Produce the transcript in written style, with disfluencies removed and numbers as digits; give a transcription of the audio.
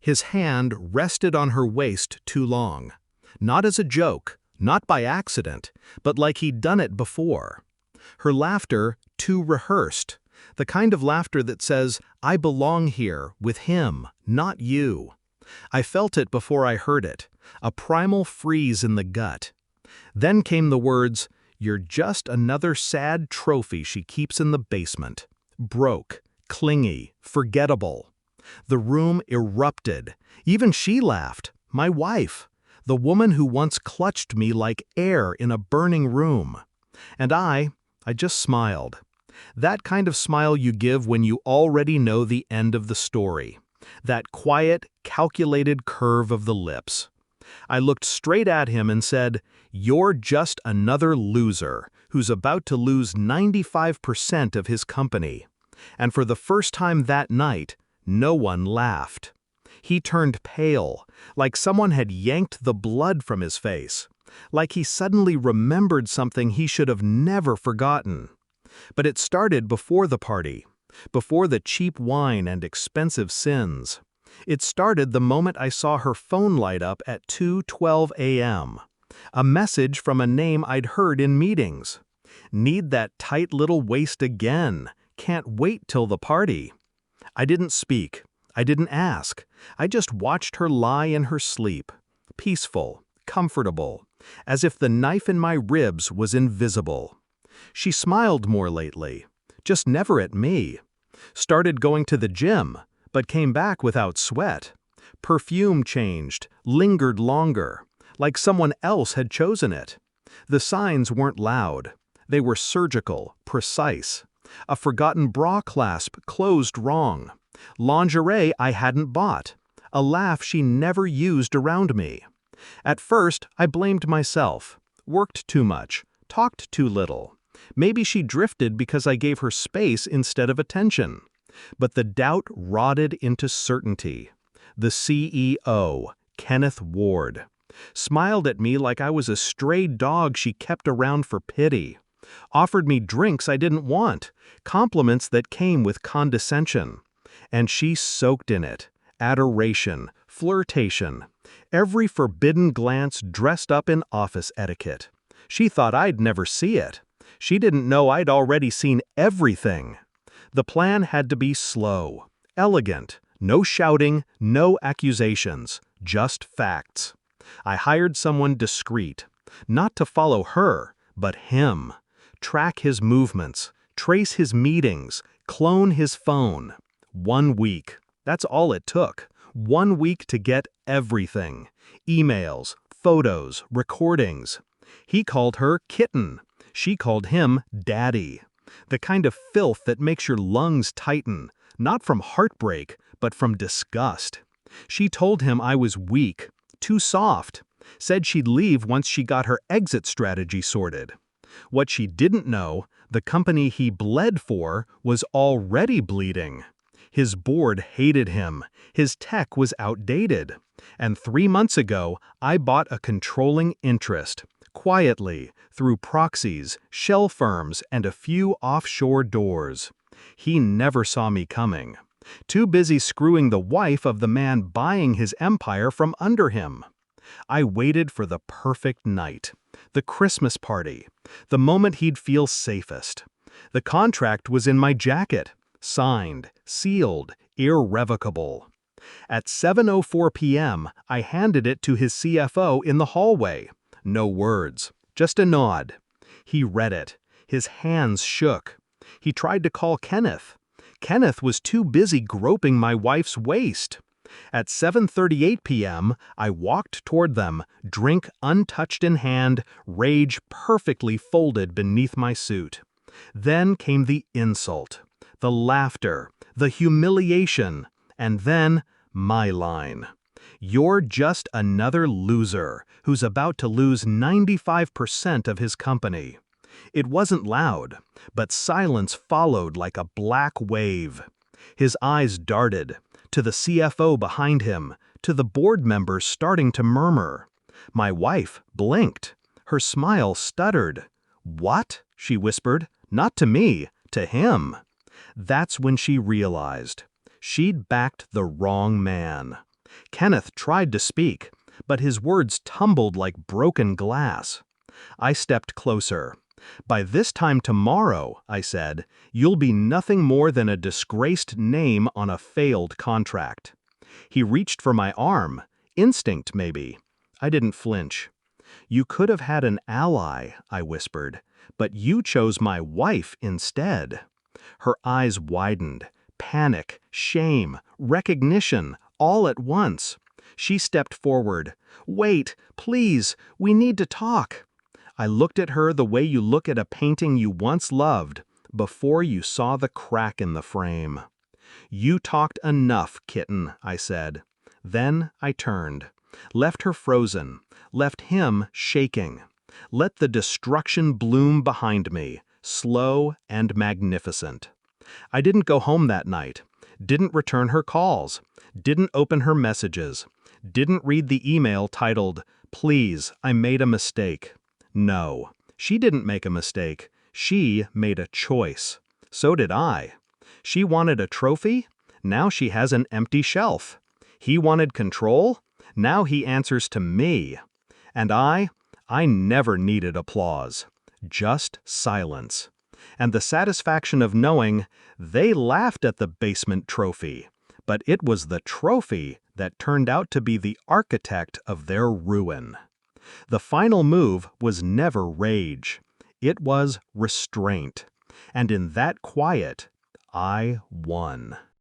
His hand rested on her waist too long. Not as a joke, not by accident, but like he'd done it before. Her laughter too rehearsed, the kind of laughter that says, "I belong here, with him, not you." I felt it before I heard it, a primal freeze in the gut. Then came the words, "You're just another sad trophy she keeps in the basement. Broke, clingy, forgettable." The room erupted. Even she laughed. My wife. The woman who once clutched me like air in a burning room. And I just smiled. That kind of smile you give when you already know the end of the story. That quiet, calculated curve of the lips. I looked straight at him and said, "You're just another loser who's about to lose 95% of his company." And for the first time that night, no one laughed. He turned pale, like someone had yanked the blood from his face, like he suddenly remembered something he should have never forgotten. But it started before the party, before the cheap wine and expensive sins. It started the moment I saw her phone light up at 2:12 a.m. A message from a name I'd heard in meetings. "Need that tight little waist again. Can't wait till the party." I didn't speak. I didn't ask. I just watched her lie in her sleep, peaceful, comfortable, as if the knife in my ribs was invisible. She smiled more lately, just never at me. Started going to the gym, but came back without sweat. Perfume changed, lingered longer, like someone else had chosen it. The signs weren't loud. They were surgical, precise. A forgotten bra clasp closed wrong. Lingerie I hadn't bought. A laugh she never used around me. At first, I blamed myself. Worked too much. Talked too little. Maybe she drifted because I gave her space instead of attention. But the doubt rotted into certainty. The CEO, Kenneth Ward, smiled at me like I was a stray dog she kept around for pity. Offered me drinks I didn't want, compliments that came with condescension. And she soaked in it. Adoration, flirtation, every forbidden glance dressed up in office etiquette. She thought I'd never see it. She didn't know I'd already seen everything. The plan had to be slow, elegant, no shouting, no accusations, just facts. I hired someone discreet, not to follow her, but him. Track his movements, trace his meetings, clone his phone. 1 week. That's all it took. 1 week to get everything. Emails, photos, recordings. He called her kitten. She called him daddy. The kind of filth that makes your lungs tighten, not from heartbreak, but from disgust. She told him I was weak, too soft. Said she'd leave once she got her exit strategy sorted. What she didn't know, the company he bled for was already bleeding. His board hated him. His tech was outdated. And 3 months ago, I bought a controlling interest, quietly, through proxies, shell firms, and a few offshore doors. He never saw me coming. Too busy screwing the wife of the man buying his empire from under him. I waited for the perfect night, the Christmas party, the moment he'd feel safest. The contract was in my jacket. Signed, sealed, irrevocable. At 7:04 p.m., I handed it to his CFO in the hallway. No words, just a nod. He read it. His hands shook. He tried to call Kenneth. Kenneth was too busy groping my wife's waist. At 7:38 p.m., I walked toward them, drink untouched in hand, rage perfectly folded beneath my suit. Then came the insult. The laughter, the humiliation, and then my line. "You're just another loser who's about to lose 95% of his company." It wasn't loud, but silence followed like a black wave. His eyes darted, to the CFO behind him, to the board members starting to murmur. My wife blinked. Her smile stuttered. "What?" she whispered. "Not to me, to him." That's when she realized. She'd backed the wrong man. Kenneth tried to speak, but his words tumbled like broken glass. I stepped closer. "By this time tomorrow," I said, "you'll be nothing more than a disgraced name on a failed contract." He reached for my arm. Instinct, maybe. I didn't flinch. "You could have had an ally," I whispered, "but you chose my wife instead." Her eyes widened. Panic, shame, recognition, all at once. She stepped forward. "Wait, please, we need to talk." I looked at her the way you look at a painting you once loved, before you saw the crack in the frame. "You talked enough, kitten," I said. Then I turned, left her frozen, left him shaking. Let the destruction bloom behind me, slow and magnificent. I didn't go home that night, didn't return her calls, didn't open her messages, didn't read the email titled, "Please, I made a mistake." No, she didn't make a mistake. She made a choice. So did I. She wanted a trophy. Now she has an empty shelf. He wanted control. Now he answers to me. And I never needed applause. Just silence. And the satisfaction of knowing they laughed at the basement trophy, but it was the trophy that turned out to be the architect of their ruin. The final move was never rage. It was restraint. And in that quiet, I won.